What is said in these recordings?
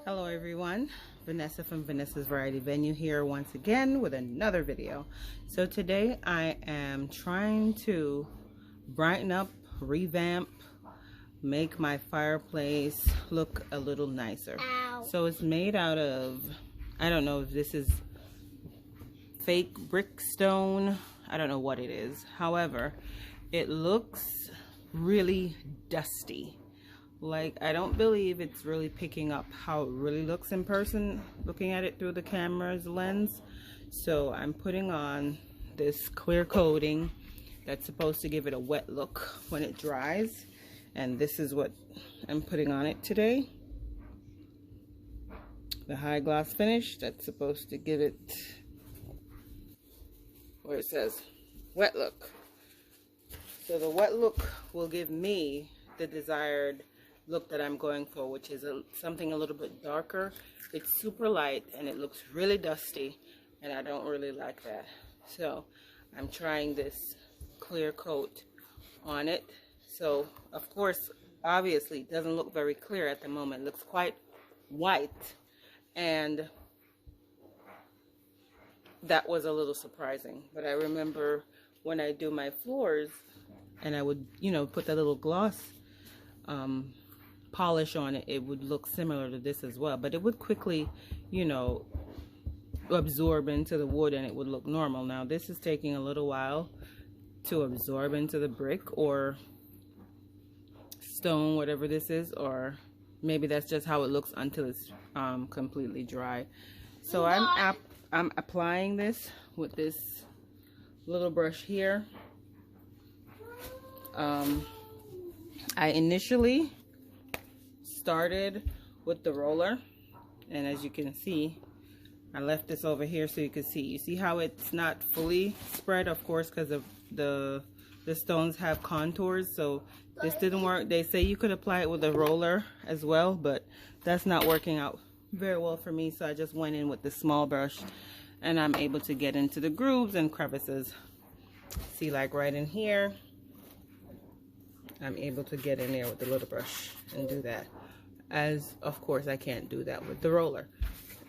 Hello everyone, Vanessa from Vanessa's Variety Venue here once again with another video. So today I am trying to brighten up, revamp, make my fireplace look a little nicer. Ow. So it's made out of, I don't know if this is fake brick stone, I don't know what it is. However, it looks really dusty. Like, I don't believe it's really picking up how it really looks in person, looking at it through the camera's lens. So I'm putting on this clear coating that's supposed to give it a wet look when it dries. And this is what I'm putting on it today. The high gloss finish that's supposed to give it, where it says wet look. So the wet look will give me the desired look that I'm going for, which is something a little bit darker. It's super light and it looks really dusty, and I don't really like that. So I'm trying this clear coat on it. So of course, obviously it doesn't look very clear at the moment. It looks quite white, and that was a little surprising. But I remember when I do my floors and I would, you know, put that little gloss polish on it, it would look similar to this as well, but it would quickly, you know, absorb into the wood and it would look normal. Now this is taking a little while to absorb into the brick or stone, whatever this is, or maybe that's just how it looks until it's completely dry. So I'm applying this with this little brush here. I initially started with the roller, and as you can see, I left this over here so you can see. You see how it's not fully spread, of course, because of the stones have contours. So this didn't work. They say you could apply it with a roller as well, but that's not working out very well for me. So I just went in with the small brush, and I'm able to get into the grooves and crevices. See, like right in here, I'm able to get in there with the little brush and do that. As of course I can't do that with the roller.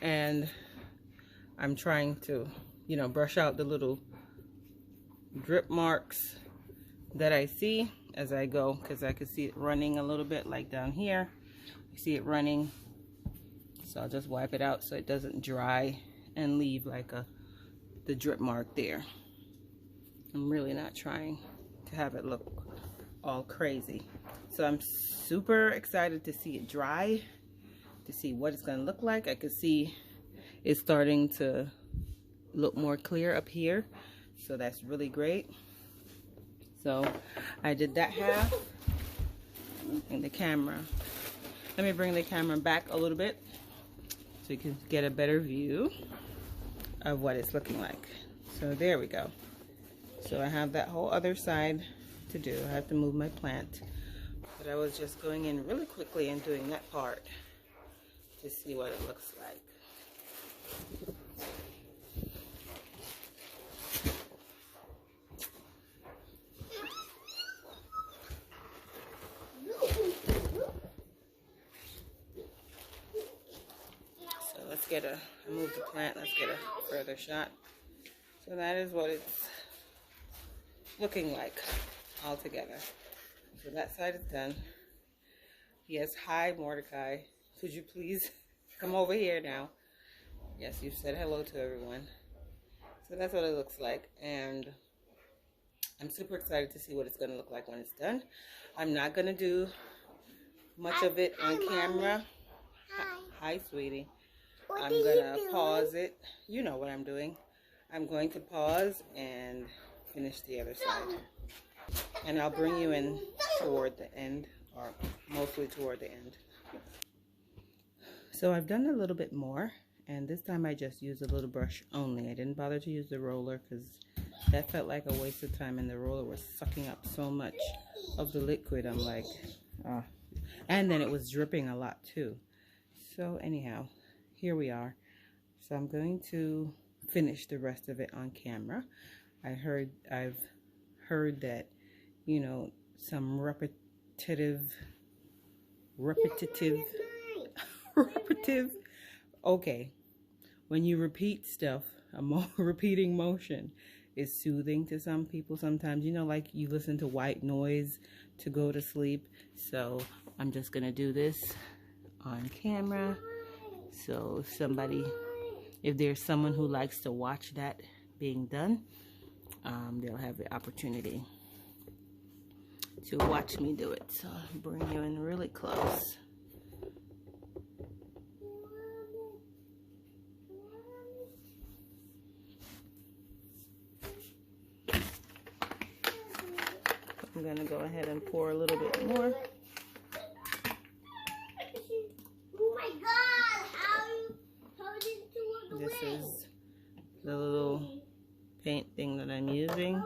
And I'm trying to, you know, brush out the little drip marks that I see as I go, because I can see it running a little bit, like down here. I see it running. So I'll just wipe it out so it doesn't dry and leave like the drip mark there. I'm really not trying to have it look all crazy. So I'm super excited to see it dry, to see what it's going to look like. I can see it's starting to look more clear up here, so that's really great. So I did that half. And the camera, let me bring the camera back a little bit so you can get a better view of what it's looking like. So there we go. So I have that whole other side to do. I have to move my plant, but I was just going in really quickly and doing that part to see what it looks like. So let's get I moved the plant, let's get a further shot. So that is what it's looking like all together. So that side is done. Yes, hi Mordecai. Could you please come over here now? Yes, you said hello to everyone. So that's what it looks like, and I'm super excited to see what it's going to look like when it's done. I'm not going to do much of it on camera. Hi, sweetie. I'm going to pause it. You know what I'm doing. I'm going to pause and finish the other side. And I'll bring you in toward the end, or mostly toward the end. So I've done a little bit more, and this time I just used a little brush only. I didn't bother to use the roller because that felt like a waste of time, and the roller was sucking up so much of the liquid. I'm like, oh. And then it was dripping a lot too. So anyhow, here we are. So I'm going to finish the rest of it on camera. I've heard that, you know, some repetitive repetitive. Okay, when you repeat stuff, repeating motion is soothing to some people. Sometimes, you know, like you listen to white noise to go to sleep. So I'm just gonna do this on camera. So if there's someone who likes to watch that being done, they'll have the opportunity to watch me do it. So I'll bring you in really close. I'm gonna go ahead and pour a little bit more. Oh my God! How did you do it? This is the little paint thing that I'm using.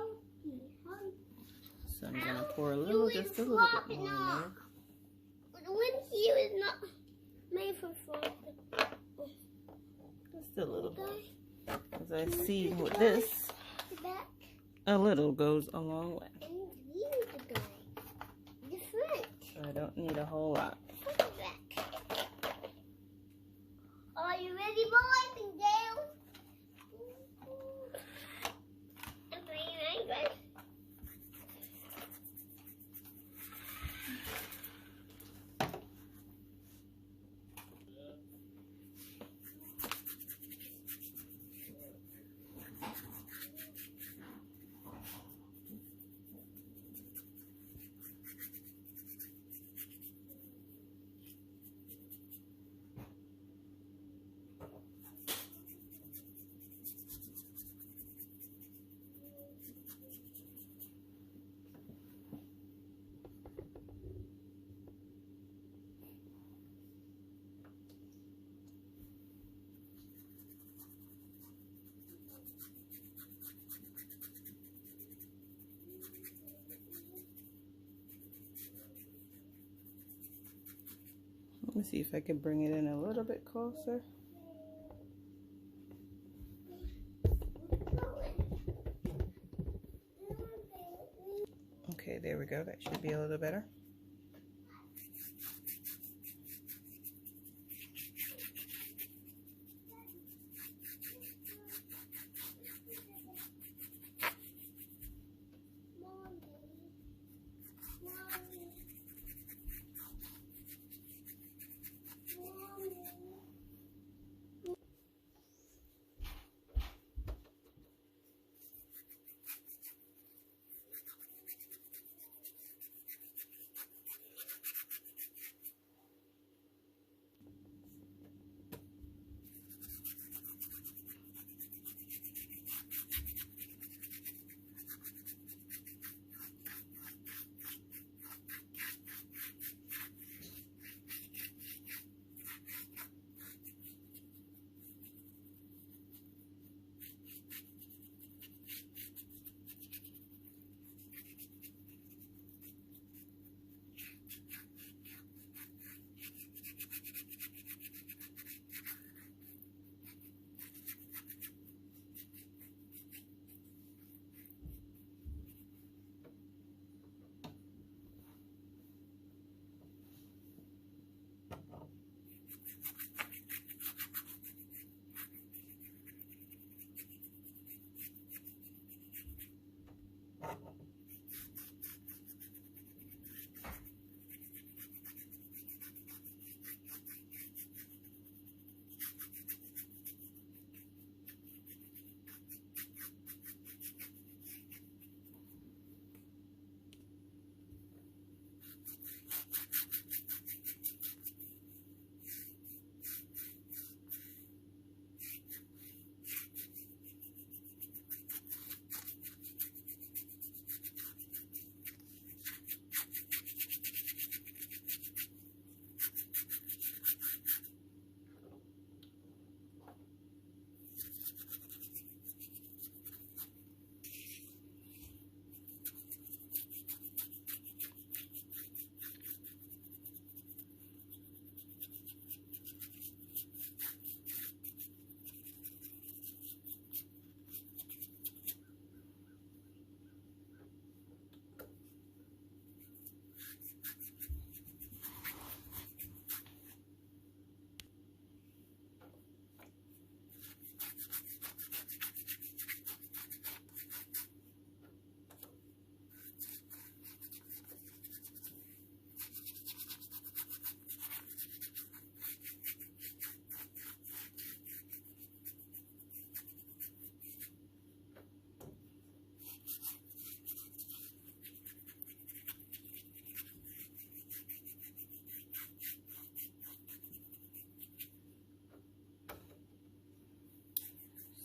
So I'm gonna pour a little, just a little bit more in there. The wind here is not made for flopping. Just a little bit. As I see with this, The back. a little goes a long way. And you the guy. Different. So I don't need a whole lot. Put it back. Are you ready, boys and girls? I'm playing Minecraft. Let me see if I can bring it in a little bit closer. Okay, there we go. That should be a little better.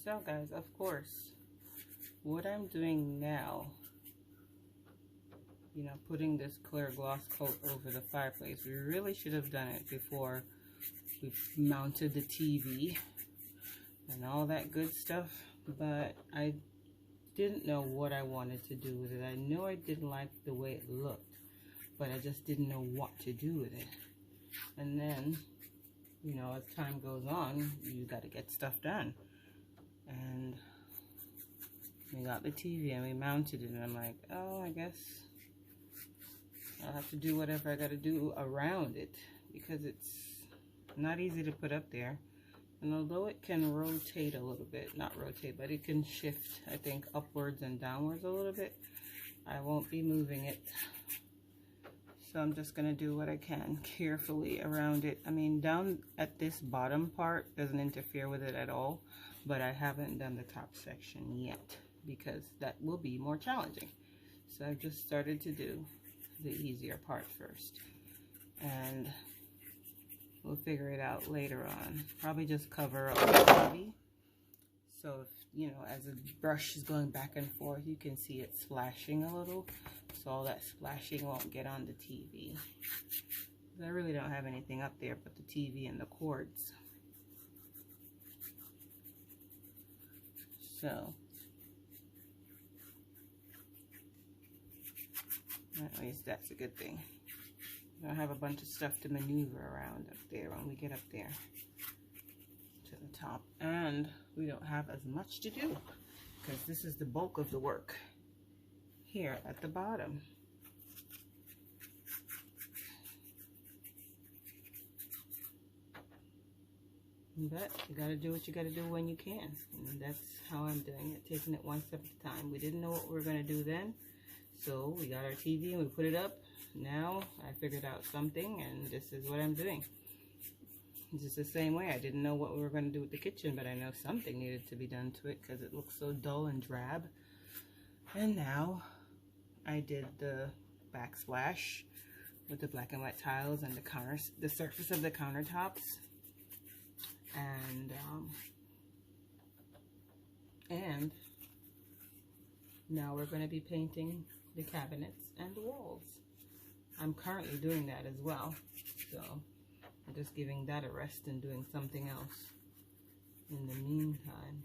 So guys, of course, what I'm doing now, you know, putting this clear gloss coat over the fireplace, we really should have done it before we mounted the TV and all that good stuff, but I didn't know what I wanted to do with it. I knew I didn't like the way it looked, but I just didn't know what to do with it. And then, you know, as time goes on, you got to get stuff done. And we got the TV and we mounted it, and I'm like, oh, I guess I'll have to do whatever I got to do around it, because it's not easy to put up there. And although it can rotate a little bit, not rotate, but it can shift, I think, upwards and downwards a little bit, I won't be moving it. So I'm just going to do what I can carefully around it. I mean, down at this bottom part doesn't interfere with it at all, but I haven't done the top section yet because that will be more challenging. So I've just started to do the easier part first, and we'll figure it out later on. Probably just cover up the TV. So if, you know, as the brush is going back and forth, you can see it splashing a little. So all that splashing won't get on the TV. I really don't have anything up there but the TV and the cords. So, at least that's a good thing. I don't have a bunch of stuff to maneuver around up there when we get up there to the top. And we don't have as much to do because this is the bulk of the work here at the bottom. But you gotta do what you gotta do when you can, and that's how I'm doing it, taking it one step at a time. We didn't know what we were gonna do then, so we got our TV and we put it up. Now I figured out something, and this is what I'm doing. It's just the same way. I didn't know what we were gonna do with the kitchen, but I know something needed to be done to it because it looks so dull and drab. And now I did the backsplash with the black and white tiles and the surface of the countertops. And now we're going to be painting the cabinets and the walls. I'm currently doing that as well, so I'm just giving that a rest and doing something else in the meantime.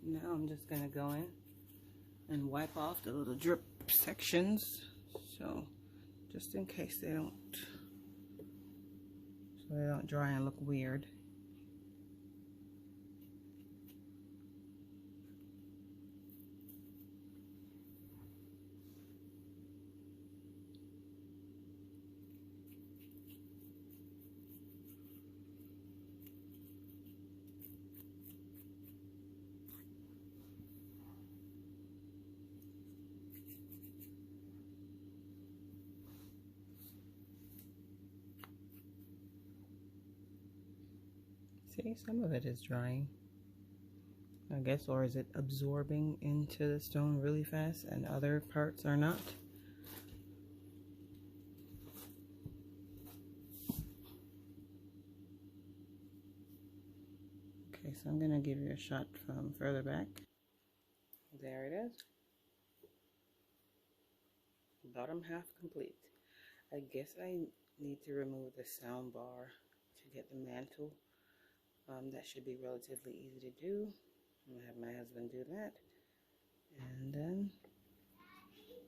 Now I'm just going to go in and wipe off the little drip sections, so just in case they don't dry and look weird. See, some of it is drying, I guess, or is it absorbing into the stone really fast and other parts are not? Okay, so I'm going to give you a shot from further back. There it is. Bottom half complete. I guess I need to remove the sound bar to get the mantle. That should be relatively easy to do. I'm gonna have my husband do that, and then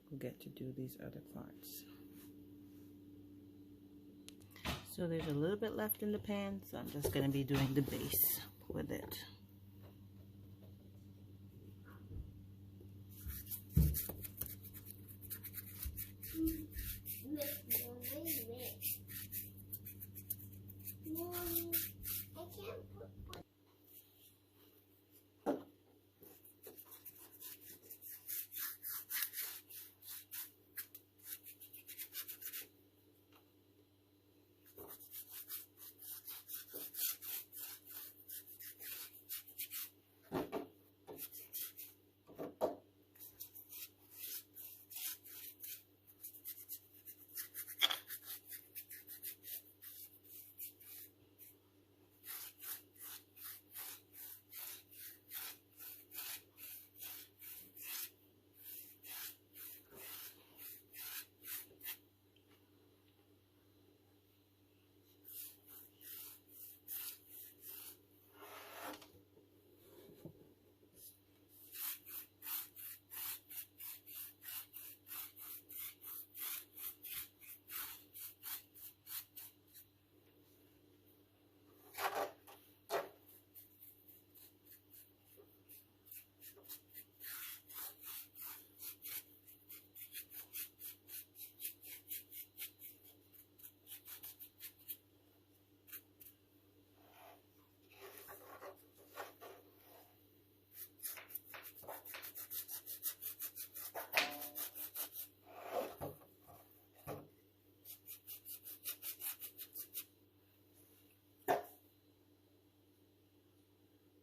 we'll get to do these other parts. So there's a little bit left in the pan, so I'm just gonna be doing the base with it. Mommy, I can't put.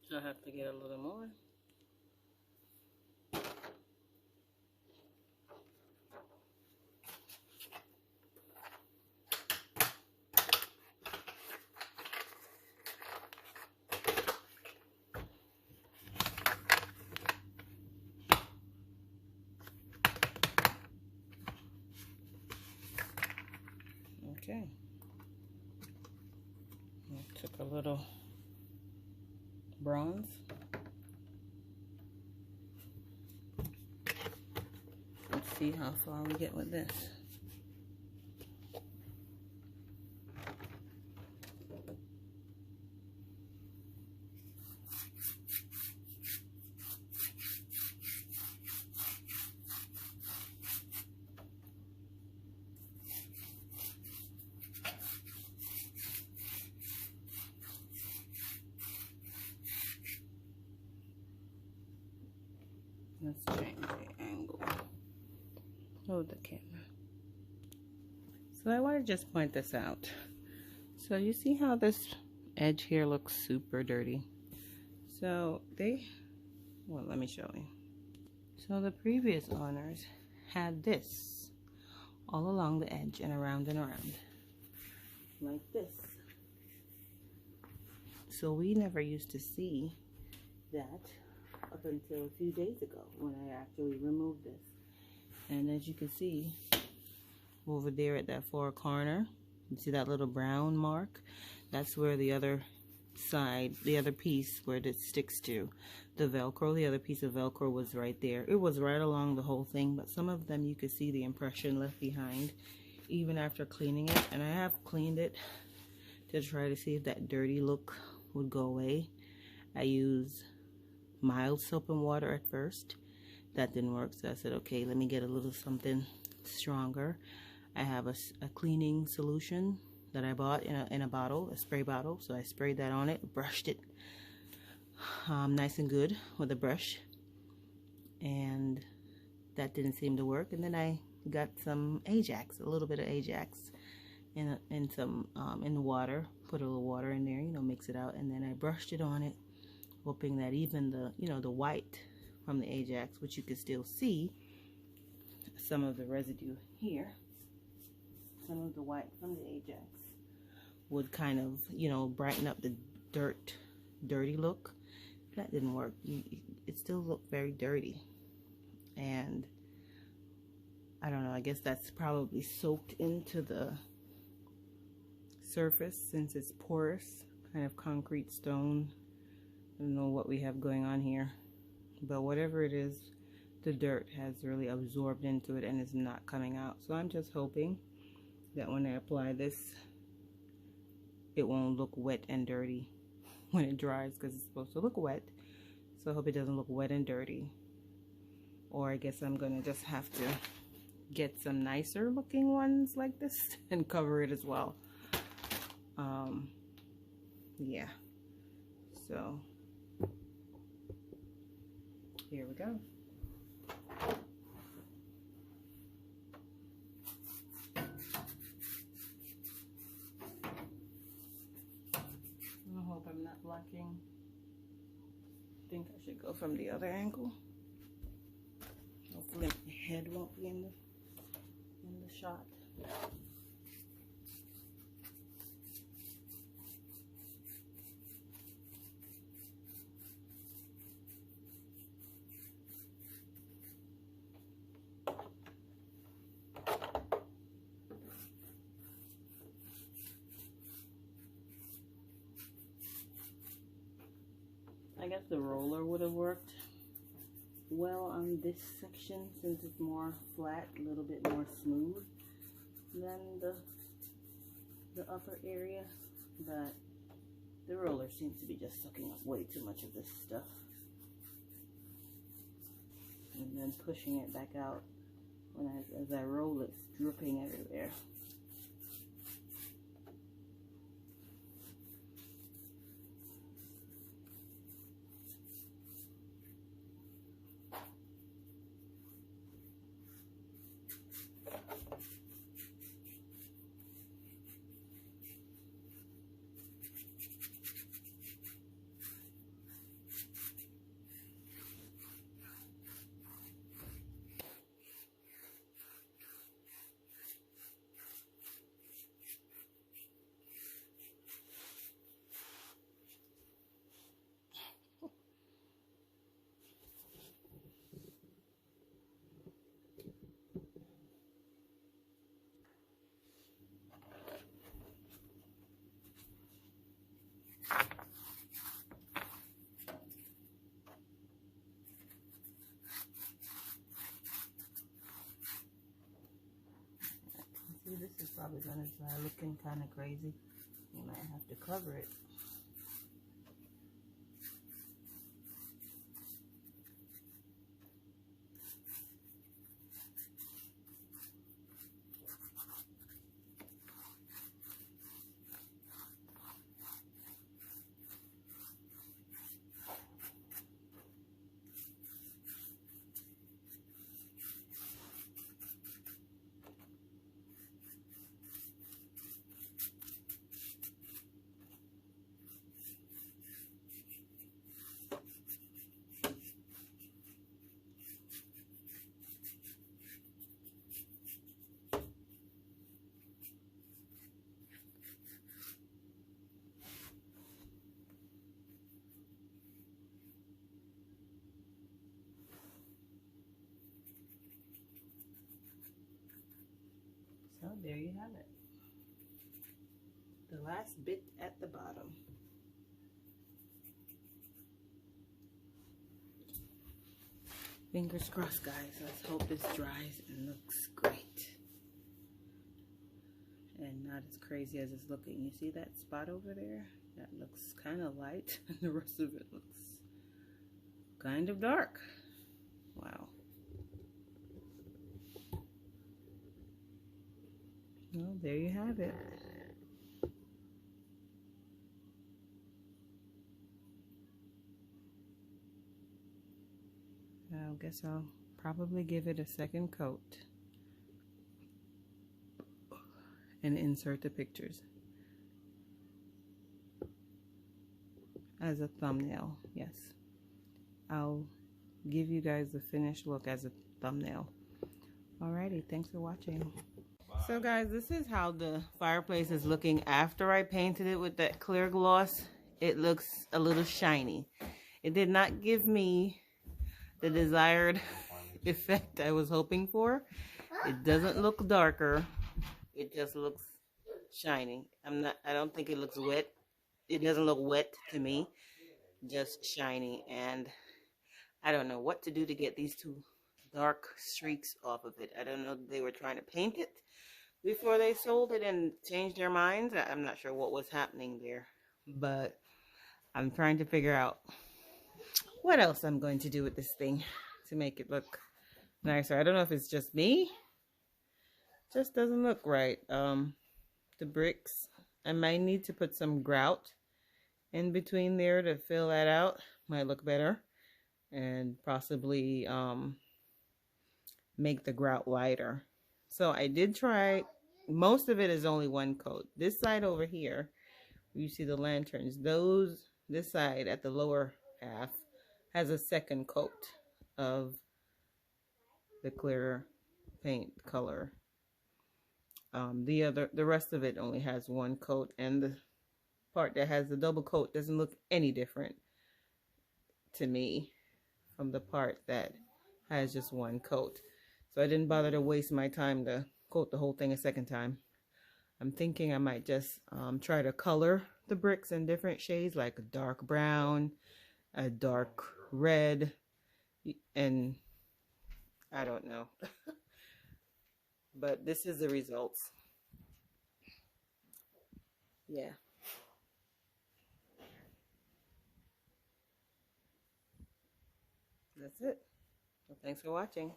I have to get a little more. Okay. I took a little bronze. Let's see how far we get with this. Let's change the angle. Hold the camera. So I want to just point this out. So you see how this edge here looks super dirty? So well, let me show you. So the previous owners had this all along the edge and around, like this. So we never used to see that up until a few days ago when I actually removed this. And as you can see over there at that far corner, you see that little brown mark? That's where the other side, the other piece where it sticks to the Velcro, the other piece of Velcro was right there. It was right along the whole thing, but some of them you could see the impression left behind even after cleaning it. And I have cleaned it to try to see if that dirty look would go away. I used mild soap and water at first. That didn't work, so I said, okay, let me get a little something stronger. I have a cleaning solution that I bought in a bottle, a spray bottle. So I sprayed that on it, brushed it nice and good with a brush, and that didn't seem to work. And then I got some Ajax, a little bit of Ajax in the water, put a little water in there, mix it out, and then I brushed it on it, hoping that even the white from the Ajax, which you can still see some of the residue here, some of the white from the Ajax would kind of brighten up the dirty look. That didn't work. It still looked very dirty, and I don't know, I guess that's probably soaked into the surface since it's porous, kind of concrete stone I don't know what we have going on here, but whatever it is, the dirt has really absorbed into it and is not coming out. So I'm just hoping that when I apply this, it won't look wet and dirty when it dries, because it's supposed to look wet. So I hope it doesn't look wet and dirty. Or I guess I'm gonna just have to get some nicer looking ones like this and cover it as well. Yeah, so here we go. I hope I'm not blocking. I think I should go from the other angle. Hopefully my head won't be in the shot. I guess the roller would have worked well on this section since it's more flat, a little bit more smooth than the upper area, but the roller seems to be just sucking up way too much of this stuff and then pushing it back out. When as I roll, it's dripping everywhere. See, this is probably gonna dry looking kind of crazy. You might have to cover it. So there you have it. The last bit at the bottom. Fingers crossed, guys. Let's hope this dries and looks great. And not as crazy as it's looking. You see that spot over there? That looks kind of light. And the rest of it looks kind of dark. Wow. Well, there you have it. I guess I'll probably give it a second coat and insert the pictures as a thumbnail. Yes, I'll give you guys the finished look as a thumbnail. Alrighty, thanks for watching. So guys, this is how the fireplace is looking after I painted it with that clear gloss. It looks a little shiny. It did not give me the desired effect I was hoping for. It doesn't look darker. It just looks shiny. I don't think it looks wet. It doesn't look wet to me. just shiny, and I don't know what to do to get these two dark streaks off of it. I don't know if they were trying to paint it before they sold it and changed their minds. I'm not sure what was happening there, but I'm trying to figure out what else I'm going to do with this thing to make it look nicer. I don't know if it's just me. Just doesn't look right. The bricks, I might need to put some grout in between there to fill that out. Might look better. And possibly make the grout lighter. So I did try, most of it is only one coat. This side over here, you see the lanterns, this side at the lower half has a second coat of the clear paint color. The rest of it only has one coat, and the part that has the double coat doesn't look any different to me from the part that has just one coat. So I didn't bother to waste my time to coat the whole thing a second time. I'm thinking I might just try to color the bricks in different shades, like a dark brown, a dark red, and I don't know. But this is the results. Yeah. That's it. Well, thanks for watching.